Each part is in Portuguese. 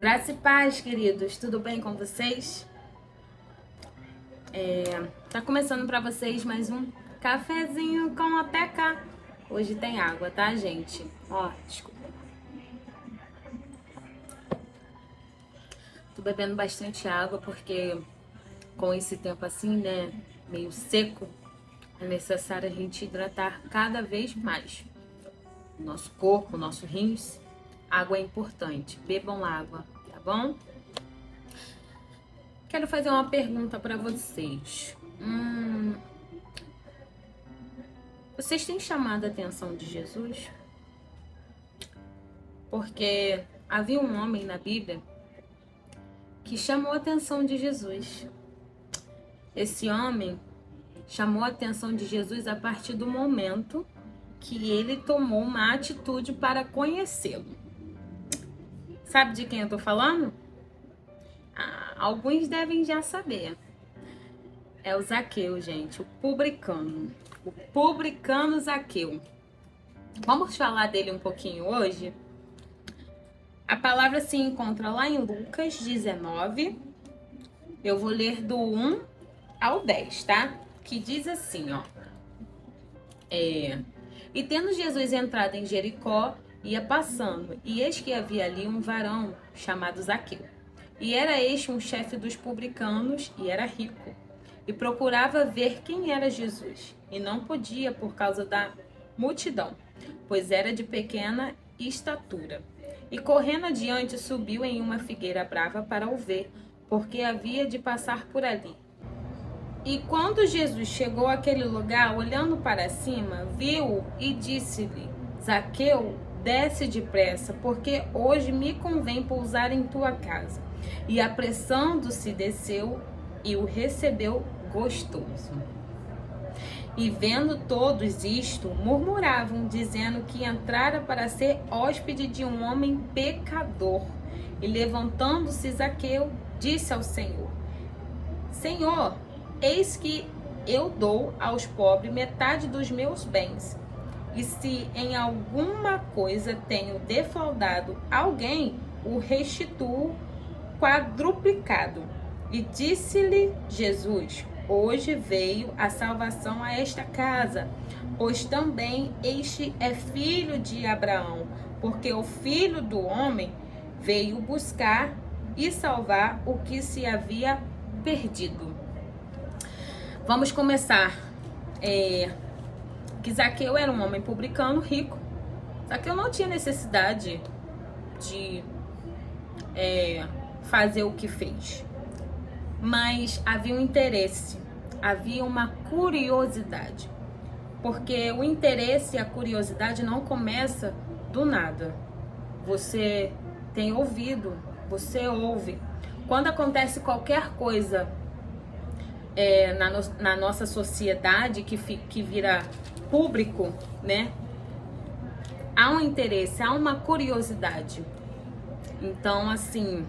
Graça e paz, queridos. Tudo bem com vocês? Tá começando pra vocês mais um cafezinho com a Teca. Hoje tem água, tá, gente? Ó, desculpa. Tô bebendo bastante água porque com esse tempo assim, né, meio seco, é necessário a gente hidratar cada vez mais o nosso corpo, nossos rins. Água é importante. Bebam água, tá bom? Quero fazer uma pergunta para vocês. Vocês têm chamado a atenção de Jesus? Porque havia um homem na Bíblia que chamou a atenção de Jesus. Esse homem chamou a atenção de Jesus a partir do momento que ele tomou uma atitude para conhecê-lo. Sabe de quem eu tô falando? Alguns devem já saber. É o Zaqueu, gente, o publicano. O publicano Zaqueu. Vamos falar dele um pouquinho hoje? A palavra se encontra lá em Lucas 19. Eu vou ler do 1 ao 10, tá? Que diz assim, ó. E tendo Jesus entrado em Jericó, ia passando, e eis que havia ali um varão chamado Zaqueu. E era este um chefe dos publicanos, e era rico. E procurava ver quem era Jesus, e não podia por causa da multidão, pois era de pequena estatura. E correndo adiante, subiu em uma figueira brava para o ver, porque havia de passar por ali. E quando Jesus chegou àquele lugar, olhando para cima, viu-o e disse-lhe: Zaqueu, desce depressa, porque hoje me convém pousar em tua casa. E apressando-se, desceu e o recebeu gostoso. E vendo todos isto, murmuravam, dizendo que entrara para ser hóspede de um homem pecador. E levantando-se Zaqueu, disse ao Senhor: Senhor, eis que eu dou aos pobres metade dos meus bens. E se em alguma coisa tenho defraudado alguém, o restituo quadruplicado. E disse-lhe Jesus: Hoje veio a salvação a esta casa, pois também este é filho de Abraão, porque o Filho do Homem veio buscar e salvar o que se havia perdido. Vamos começar. Que Zaqueu era um homem publicano, rico. Zaqueu não tinha necessidade de fazer o que fez. Mas havia um interesse, havia uma curiosidade. Porque o interesse e a curiosidade não começa do nada. Você tem ouvido, você ouve. Quando acontece qualquer coisa na nossa sociedade que vira público, né? Há um interesse, há uma curiosidade. Então, assim,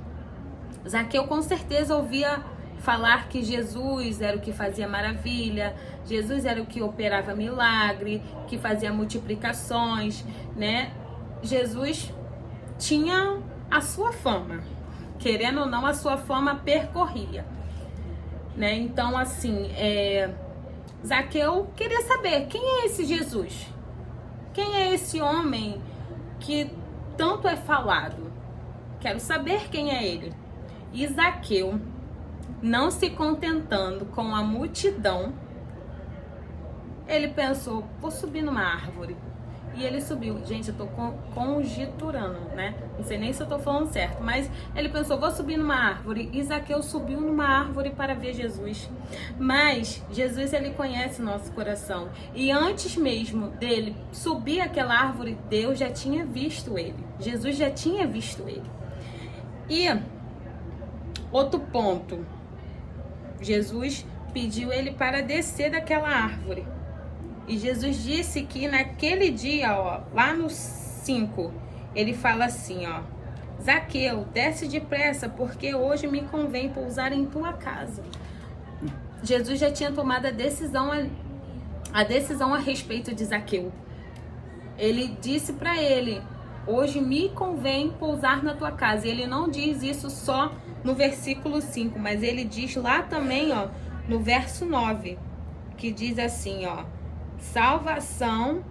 Zaqueu com certeza ouvia falar que Jesus era o que fazia maravilha, Jesus era o que operava milagre, que fazia multiplicações, né? Jesus tinha a sua fama, querendo ou não, a sua fama percorria, né? Então, assim, Zaqueu queria saber quem é esse Jesus, quem é esse homem que tanto é falado. Quero saber quem é ele. E Zaqueu, não se contentando com a multidão, ele pensou: vou subir numa árvore. E ele subiu. Gente, eu tô conjecturando, né? Não sei nem se eu tô falando certo, mas ele pensou: vou subir numa árvore. E Zaqueu subiu numa árvore para ver Jesus. Mas Jesus, ele conhece nosso coração. E antes mesmo dele subir aquela árvore, Deus já tinha visto ele. Jesus já tinha visto ele. E outro ponto, Jesus pediu ele para descer daquela árvore. E Jesus disse que naquele dia, ó, lá no 5, ele fala assim, ó: Zaqueu, desce depressa, porque hoje me convém pousar em tua casa. Jesus já tinha tomado a decisão a respeito de Zaqueu. Ele disse para ele: Hoje me convém pousar na tua casa. E ele não diz isso só no versículo 5, mas ele diz lá também, ó, no verso 9, que diz assim, ó, salvação,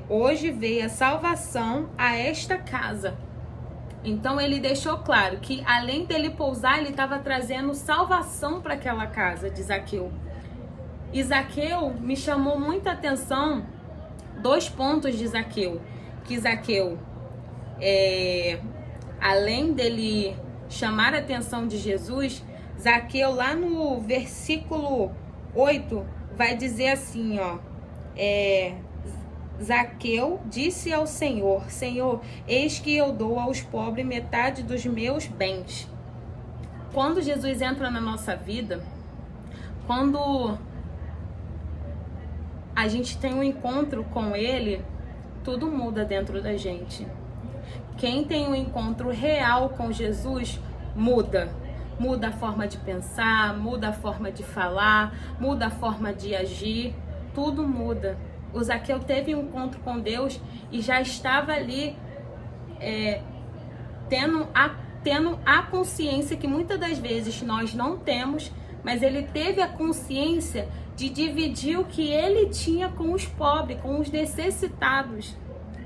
hoje veio a salvação a esta casa. Então ele deixou claro que além dele pousar, ele estava trazendo salvação para aquela casa de Zaqueu. E Zaqueu me chamou muita atenção, 2 pontos de Zaqueu. Que Zaqueu, além dele chamar a atenção de Jesus, Zaqueu lá no versículo 8 vai dizer assim, ó, Zaqueu disse ao Senhor, Senhor, eis que eu dou aos pobres metade dos meus bens. Quando Jesus entra na nossa vida, quando a gente tem um encontro com ele, tudo muda dentro da gente. Quem tem um encontro real com Jesus, muda. Muda a forma de pensar, muda a forma de falar, muda a forma de agir, tudo muda. O Zaqueu teve um encontro com Deus e já estava ali tendo a consciência que muitas das vezes nós não temos, mas ele teve a consciência de dividir o que ele tinha com os pobres, com os necessitados.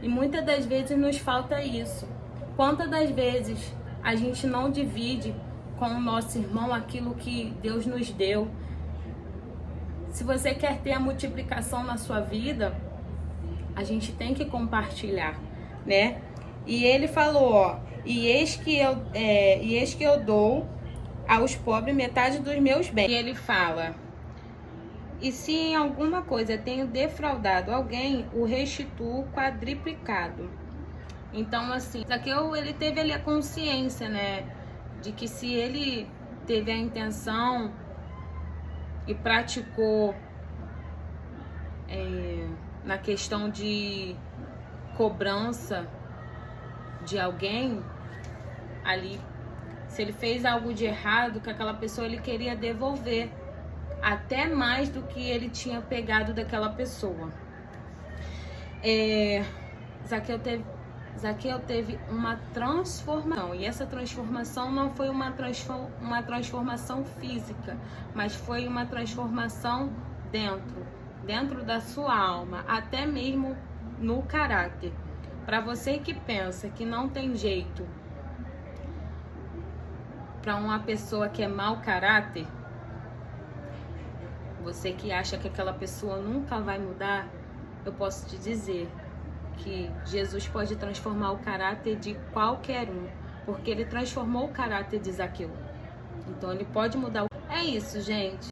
E muitas das vezes nos falta isso. Quantas das vezes a gente não divide com o nosso irmão aquilo que Deus nos deu? Se você quer ter a multiplicação na sua vida, a gente tem que compartilhar, né? E ele falou, ó, e eis que eu dou aos pobres metade dos meus bens. E ele fala, e se em alguma coisa tenho defraudado alguém, o restituo quadriplicado. Então, assim, Zaqueu, ele teve ali a consciência, né, de que se ele teve a intenção e praticou na questão de cobrança de alguém ali, se ele fez algo de errado com aquela pessoa, ele queria devolver até mais do que ele tinha pegado daquela pessoa. Zaqueu teve uma transformação, e essa transformação não foi uma transformação física, mas foi uma transformação dentro da sua alma, até mesmo no caráter. Para você que pensa que não tem jeito para uma pessoa que é mau caráter, você que acha que aquela pessoa nunca vai mudar, eu posso te dizer que Jesus pode transformar o caráter de qualquer um, porque ele transformou o caráter de Zaqueu. Então ele pode mudar. É isso, gente.